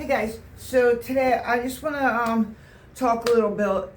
Hey guys, so today I just want to talk a little bit.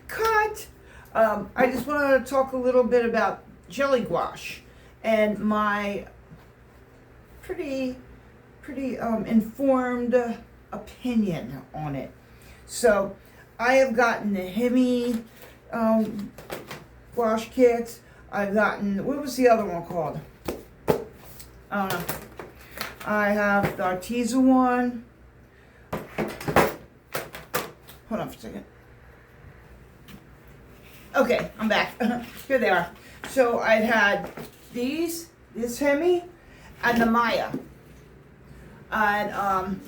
Cut. I just want to talk a little bit about jelly gouache and my pretty informed opinion on it. So I have gotten the Hemi gouache kits. I've gotten, what was the other one called? I don't know. I have the Arteza one. Hold on for a second. Okay, I'm back. Here they are. So I had this Hemi, and the Maya. And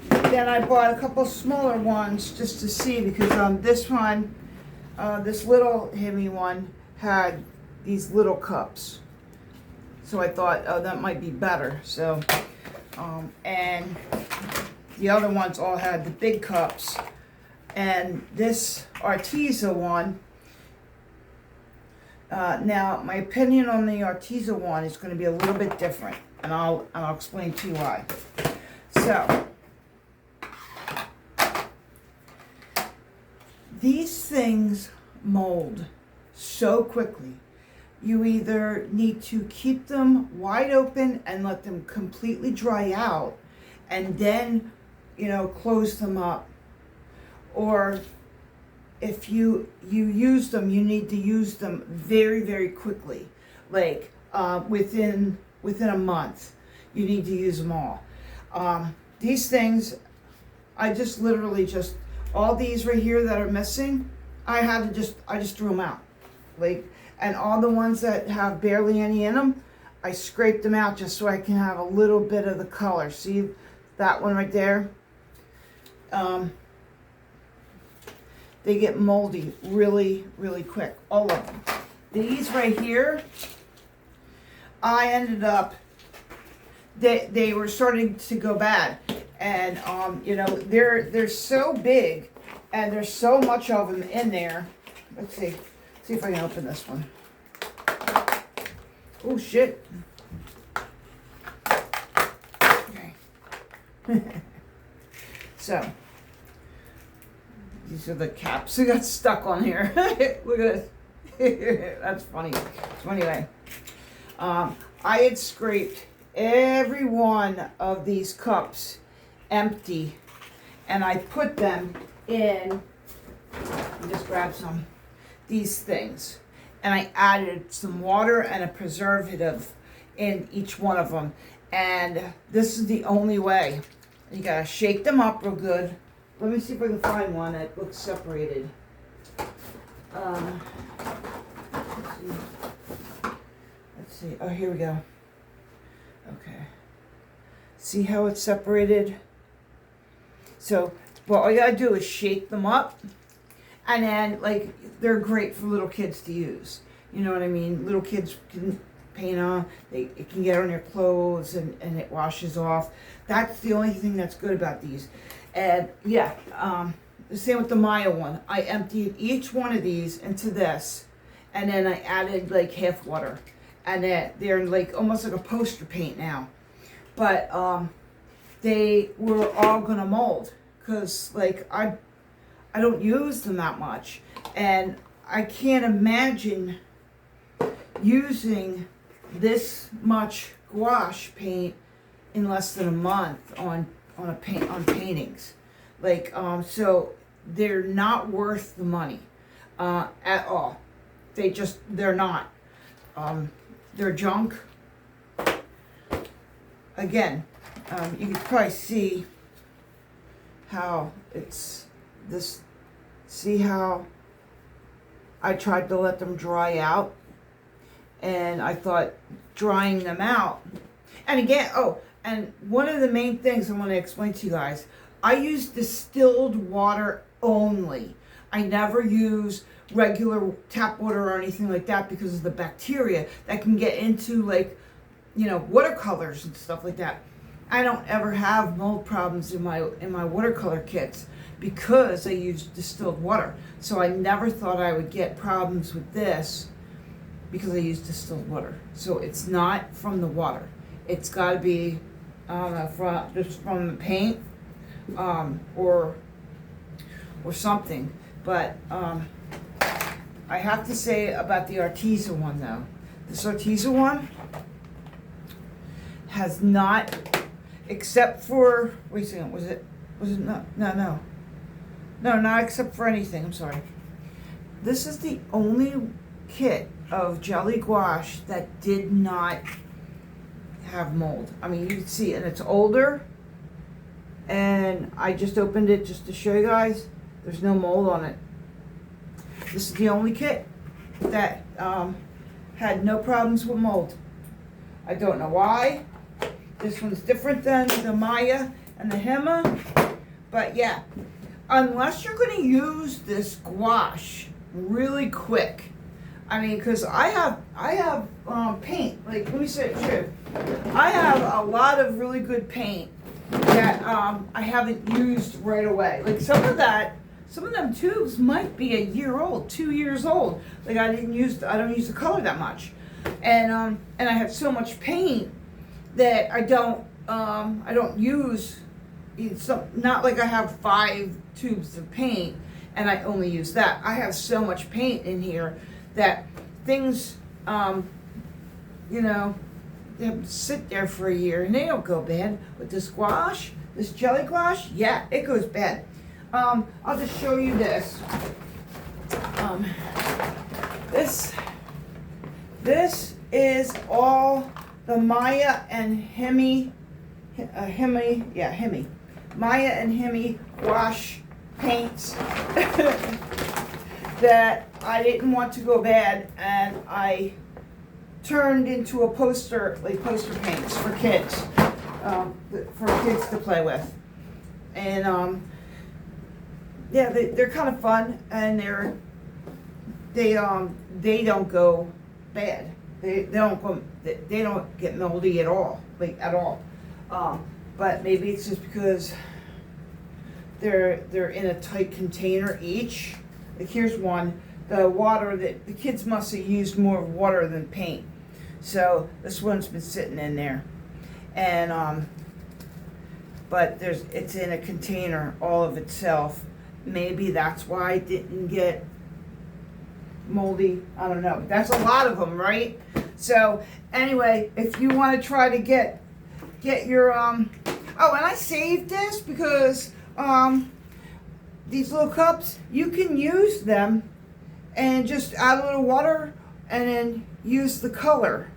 then I bought a couple smaller ones just to see, because this one, this little Hemi one had these little cups. So I thought, oh, that might be better. So, and the other ones all had the big cups. And this Arteza one, now my opinion on the Arteza one is going to be a little bit different. And I'll explain to you why. So, these things mold so quickly. You either need to keep them wide open and let them completely dry out and then, close them up. Or if you use them, you need to use them very, very quickly. Like within a month, you need to use them all. These things, I just literally all these right here that are missing, I just threw them out. And all the ones that have barely any in them, I scraped them out just so I can have a little bit of the color. See that one right there? They get moldy really, really quick. All of them. These right here, I ended up, they were starting to go bad. And, they're so big and there's so much of them in there. Let's see. See if I can open this one. Oh shit. Okay. So, these are the caps that got stuck on here. Look at this. That's funny. So anyway, I had scraped every one of these cups empty, and I put them in, just grab some, these things, and I added some water and a preservative in each one of them, and this is the only way. You gotta shake them up real good. Let me see if I can find one that looks separated. Let's see. Oh, here we go. Okay. See how it's separated? So, well, all you gotta do is shake them up. And then, they're great for little kids to use. You know what I mean? Little kids can paint on, it can get on their clothes and it washes off. That's the only thing that's good about these. And yeah, the same with the Maya one. I emptied each one of these into this, and then I added half water. And then they're almost like a poster paint now. But they were all gonna mold, because I don't use them that much, and I can't imagine using this much gouache paint in less than a month on paintings. So they're not worth the money at all. They're not. They're junk. Again, you can probably see how it's this. See how I tried to let them dry out, and I thought drying them out, and again, and one of the main things I want to explain to you guys, I use distilled water only. I never use regular tap water or anything like that, because of the bacteria that can get into watercolors and stuff like that. I don't ever have mold problems in my watercolor kits, because I use distilled water. So I never thought I would get problems with this because I use distilled water. So it's not from the water. It's got to be I don't know, from the paint, or something. But I have to say about the Arteza one though. This Arteza one has not, except for, wait a second, was it no, not except for anything, I'm sorry. This is the only kit of jelly gouache that did not have mold. I mean, you can see, and it's older, and I just opened it just to show you guys. There's no mold on it. This is the only kit that had no problems with mold. I don't know why. This one's different than the Maya and the Hema, but yeah, unless you're going to use this gouache really quick. I mean, because I have paint. Like, let me say it true. I have a lot of really good paint that I haven't used right away. Like some of them tubes might be a year old, 2 years old. Like I don't use the color that much, and I have so much paint that I don't use. It's not like I have 5 tubes of paint and I only use that. I have so much paint in here that things, you know, they sit there for a year and they don't go bad. But this gouache, this jelly gouache, yeah, it goes bad. I'll just show you this. This is all the Maya and Hemi, Maya and Hemi gouache paints that I didn't want to go bad, and I turned into a poster paints for kids, to play with, and yeah, they're kind of fun, and they don't go bad. They don't get moldy at all, like at all. But maybe it's just because they're in a tight container each. Like here's one, the water that the kids must have used more water than paint. So this one's been sitting in there. And but it's in a container all of itself. Maybe that's why I didn't get moldy. I don't know. But that's a lot of them, right? So anyway, if you want to try to get your oh, and I saved this because these little cups, you can use them and just add a little water and then use the color.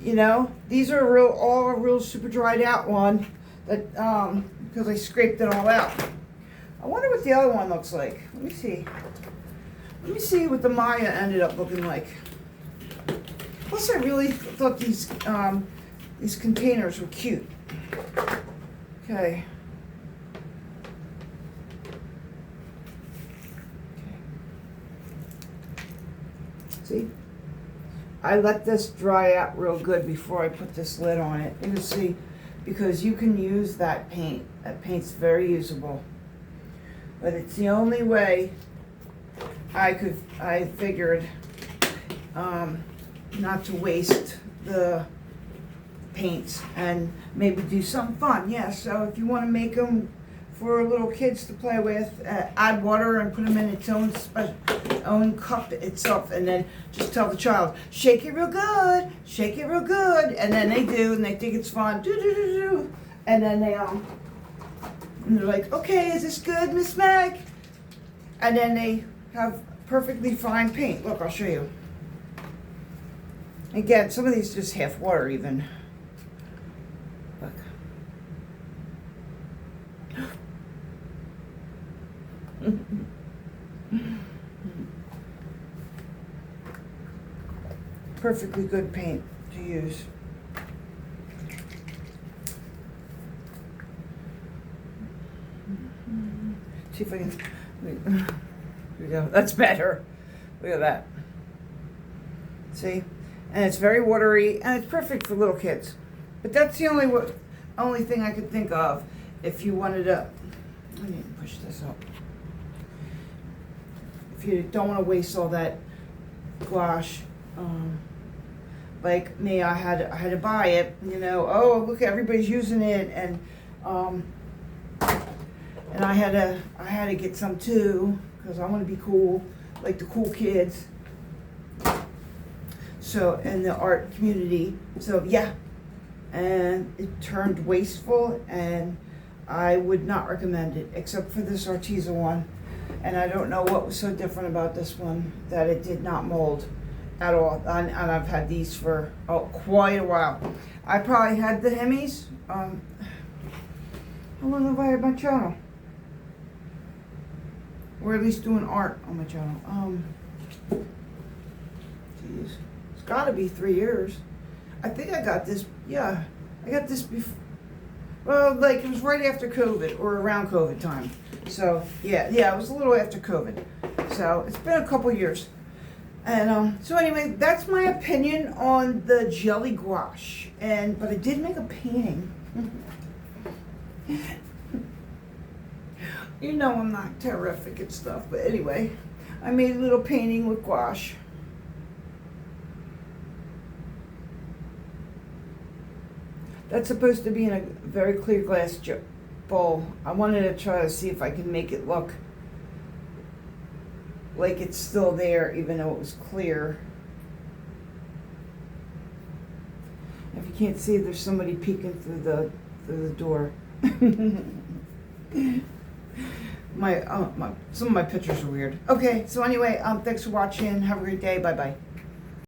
You know, these are all real super dried out one that because I scraped it all out. I wonder what the other one looks like. Let me see. Let me see what the Maya ended up looking like. Plus, I really thought these containers were cute. Okay. See? I let this dry out real good before I put this lid on it. You see, because you can use that paint. That paint's very usable. But it's the only way I figured not to waste the paints and maybe do something fun. Yeah, so if you want to make them for little kids to play with, add water and put them in its own cup itself, and then just tell the child, shake it real good, and then they do, and they think it's fun, do, and then they're like, okay, is this good, Miss Meg? And then they have perfectly fine paint. Look, I'll show you. Again, some of these just half water even. Look. Perfectly good paint to use. See if I can. Here we go. That's better. Look at that. See? And it's very watery, and it's perfect for little kids. But that's the only thing I could think of if you wanted to. I need to push this up. If you don't want to waste all that gouache, like me, I had to buy it, you know. Oh, look, everybody's using it, and I had to get some too, because I want to be cool, like the cool kids. So, in the art community. So, yeah. And it turned wasteful, and I would not recommend it, except for this Arteza one. And I don't know what was so different about this one, that it did not mold at all. And I've had these for quite a while. I probably had the Hemis. How long have I had my channel? Or at least doing art on my channel. Jeez. It's gotta be 3 years. I think I got this, yeah. I got this before. Well, like it was right after COVID or around COVID time. So yeah, it was a little after COVID. So it's been a couple years. And so anyway, that's my opinion on the jelly gouache. But I did make a painting. You know I'm not terrific at stuff, but anyway, I made a little painting with gouache. That's supposed to be in a very clear glass bowl. I wanted to try to see if I can make it look like it's still there, even though it was clear. If you can't see, there's somebody peeking through the door. Some of my pictures are weird. Okay, so anyway, thanks for watching. Have a great day. Bye bye.